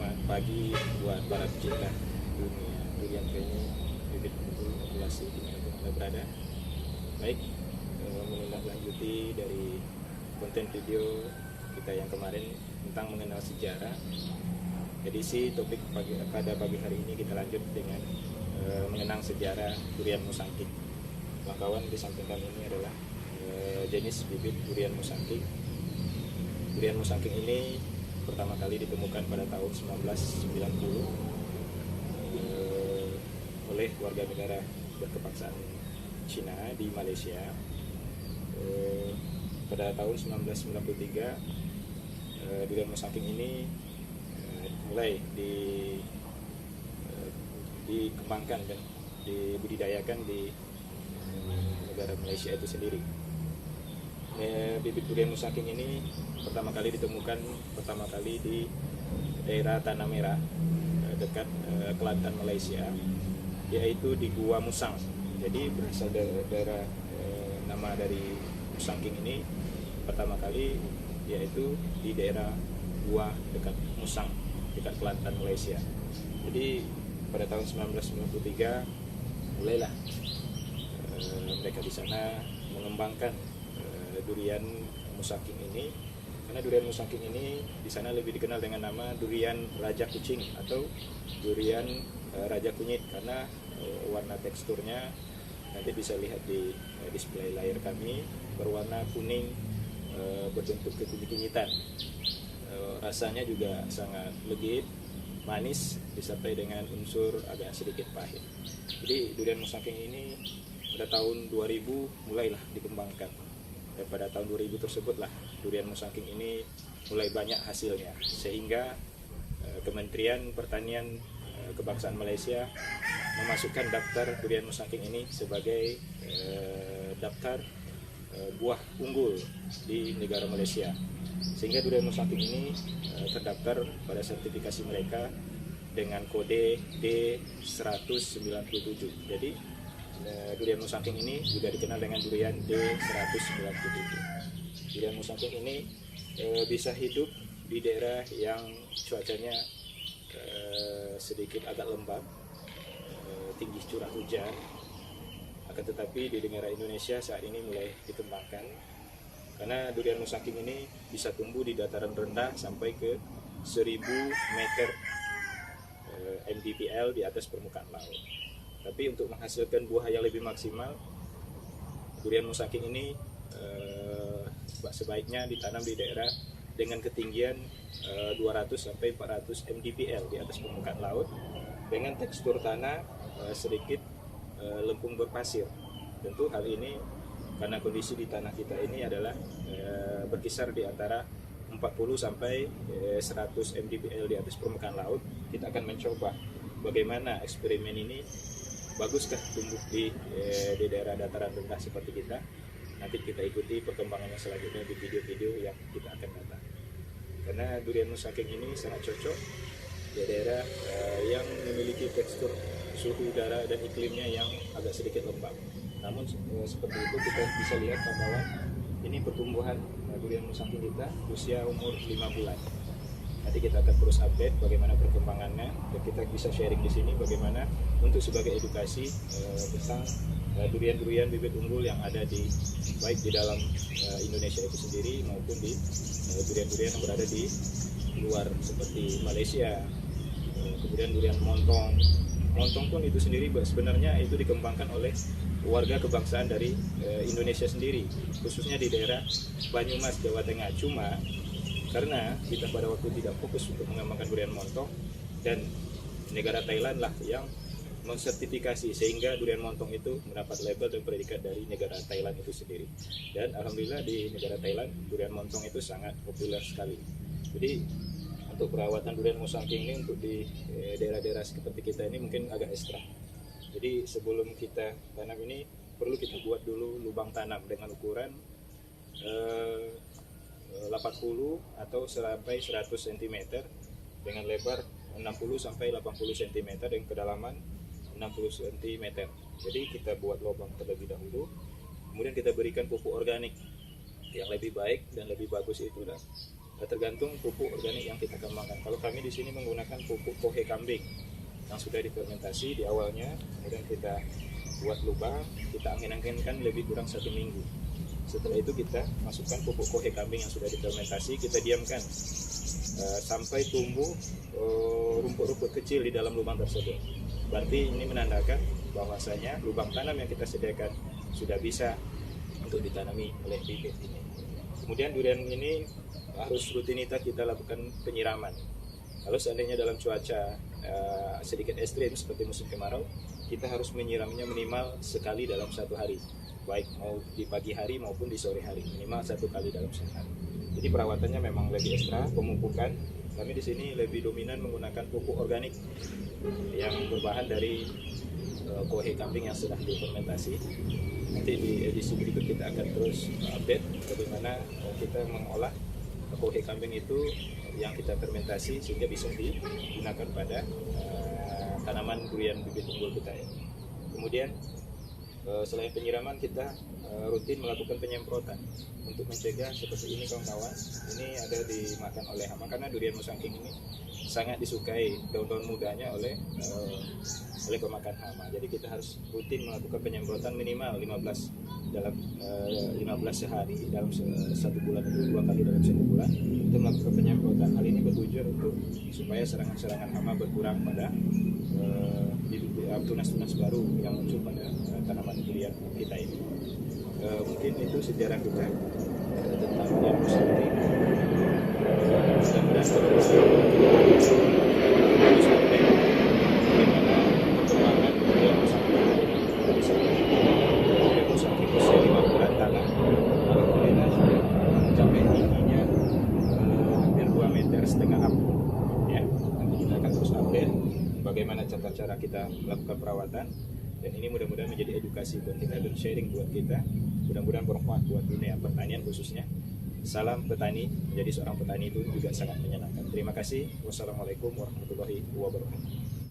Selamat pagi buat para pecinta dunia durian penyu, bibit unggul, populasi dimanapun Anda berada. Baik, menindaklanjuti dari konten video kita yang kemarin tentang mengenal sejarah. Edisi topik pada pagi hari ini kita lanjut dengan mengenang sejarah durian musangking. Kawan di samping kami ini adalah jenis bibit durian musangking. Durian musangking ini pertama kali ditemukan pada tahun 1990 oleh warga negara berkebangsaan Cina di Malaysia. Pada tahun 1993 durian musangking ini mulai dikembangkan dan dibudidayakan di negara Malaysia itu sendiri. Bibit durian musangking ini pertama kali ditemukan di daerah Tanah Merah dekat Kelantan, Malaysia, yaitu di Gua Musang. Jadi berasal dari nama dari musangking ini pertama kali yaitu di daerah Gua dekat Musang, dekat Kelantan, Malaysia. Jadi pada tahun 1993 mulailah mereka di sana mengembangkan durian musangking ini, karena durian musangking ini di sana lebih dikenal dengan nama durian raja kucing atau durian raja kunyit, karena warna teksturnya nanti bisa lihat di display layar kami, berwarna kuning, berbentuk kekunyit-kunyitan. Rasanya juga sangat legit, manis, disertai dengan unsur agak sedikit pahit. Jadi durian musangking ini pada tahun 2000 mulailah dikembangkan. Dan pada tahun 2000 tersebutlah durian musangking ini mulai banyak hasilnya, sehingga Kementerian Pertanian Kebangsaan Malaysia memasukkan daftar durian musangking ini sebagai daftar buah unggul di negara Malaysia, sehingga durian musangking ini terdaftar pada sertifikasi mereka dengan kode D197. Jadi durian musangking ini juga dikenal dengan durian D197. Durian musangking ini bisa hidup di daerah yang cuacanya sedikit agak lembab, tinggi curah hujan. Akan tetapi di negara Indonesia saat ini mulai dikembangkan, karena durian musangking ini bisa tumbuh di dataran rendah sampai ke 1000 meter mdpl di atas permukaan laut. Tapi untuk menghasilkan buah yang lebih maksimal, durian musangking ini sebaiknya ditanam di daerah dengan ketinggian 200 sampai 400 mdpl di atas permukaan laut, dengan tekstur tanah sedikit lempung berpasir. Tentu hal ini karena kondisi di tanah kita ini adalah berkisar di antara 40 sampai 100 mdpl di atas permukaan laut. Kita akan mencoba bagaimana eksperimen ini baguskah tumbuh di daerah dataran rendah seperti kita. Nanti kita ikuti perkembangannya selanjutnya di video-video yang kita akan datang. Karena durian musangking ini sangat cocok di daerah yang memiliki tekstur suhu udara dan iklimnya yang agak sedikit lembab. Namun seperti itu kita bisa lihat bahwa ini pertumbuhan durian musangking kita usia umur 5 bulan. Nanti kita akan terus update bagaimana perkembangannya, dan kita bisa sharing di sini bagaimana untuk sebagai edukasi tentang durian-durian bibit unggul yang ada baik di dalam Indonesia itu sendiri maupun di durian-durian yang berada di luar seperti Malaysia. Kemudian durian montong. Montong pun itu sendiri sebenarnya itu dikembangkan oleh warga kebangsaan dari Indonesia sendiri, khususnya di daerah Banyumas, Jawa Tengah. Cuma karena kita pada waktu tidak fokus untuk mengembangkan durian montong, dan negara Thailand lah yang mensertifikasi, sehingga durian montong itu mendapat label dan predikat dari negara Thailand itu sendiri. Dan alhamdulillah di negara Thailand durian montong itu sangat populer sekali. Jadi untuk perawatan durian musangking ini untuk di daerah-daerah seperti kita ini mungkin agak ekstra. Jadi sebelum kita tanam ini perlu kita buat dulu lubang tanam dengan ukuran 80 atau sampai 100 cm dengan lebar 60 sampai 80 cm dan kedalaman 60 cm. Jadi kita buat lubang terlebih dahulu, kemudian kita berikan pupuk organik yang lebih baik dan lebih bagus itu tergantung pupuk organik yang kita kembangkan. Kalau kami di sini menggunakan pupuk kohe kambing yang sudah difermentasi di awalnya, kemudian kita buat lubang, kita angin-anginkan lebih kurang 1 minggu. Setelah itu kita masukkan pupuk kohe kambing yang sudah difermentasi, kita diamkan sampai tumbuh rumput-rumput kecil di dalam lubang tersebut. Berarti ini menandakan bahwasanya lubang tanam yang kita sediakan sudah bisa untuk ditanami oleh bibit ini. Kemudian durian ini harus rutinitas kita lakukan penyiraman. Kalau seandainya dalam cuaca sedikit ekstrim seperti musim kemarau, kita harus menyiramnya minimal sekali dalam 1 hari, baik mau di pagi hari maupun di sore hari, minimal 1 kali dalam sehari. Jadi perawatannya memang lebih ekstra. Pemupukan kami di sini lebih dominan menggunakan pupuk organik yang berbahan dari kohe kambing yang sudah difermentasi. Nanti di edisi berikut kita akan terus update bagaimana kita mengolah kohe kambing itu yang kita fermentasi sehingga bisa digunakan pada tanaman durian bibit unggul kita ini. Kemudian selain penyiraman, kita rutin melakukan penyemprotan untuk mencegah seperti ini kawan-kawan. Ini ada dimakan oleh hama karena durian musangking ini sangat disukai daun-daun mudanya oleh pemakan hama. Jadi kita harus rutin melakukan penyemprotan minimal 15 sehari dalam 1 bulan, itu 2 kali dalam 1 bulan untuk melakukan penyemprotan. Hal ini bertujuan untuk supaya serangan-serangan hama berkurang pada tunas-tunas baru yang muncul pada tanaman durian kita ini. Mungkin itu sejarah kita tentang durian musangking. Mudah-mudahan sampai bagaimana perkembangan durian musangking dari durian musangking usia 5 bulan tanam, alhamdulillah sudah mencapai tingginya hampir 2,5 meter up. Ya, nanti kita akan terus update bagaimana cara-cara kita melakukan perawatan, dan ini mudah-mudahan menjadi edukasi buat kita dan sharing buat kita, mudah-mudahan bermanfaat buat dunia pertanian khususnya. Salam petani, menjadi seorang petani itu juga sangat menyenangkan. Terima kasih. Wassalamualaikum warahmatullahi wabarakatuh.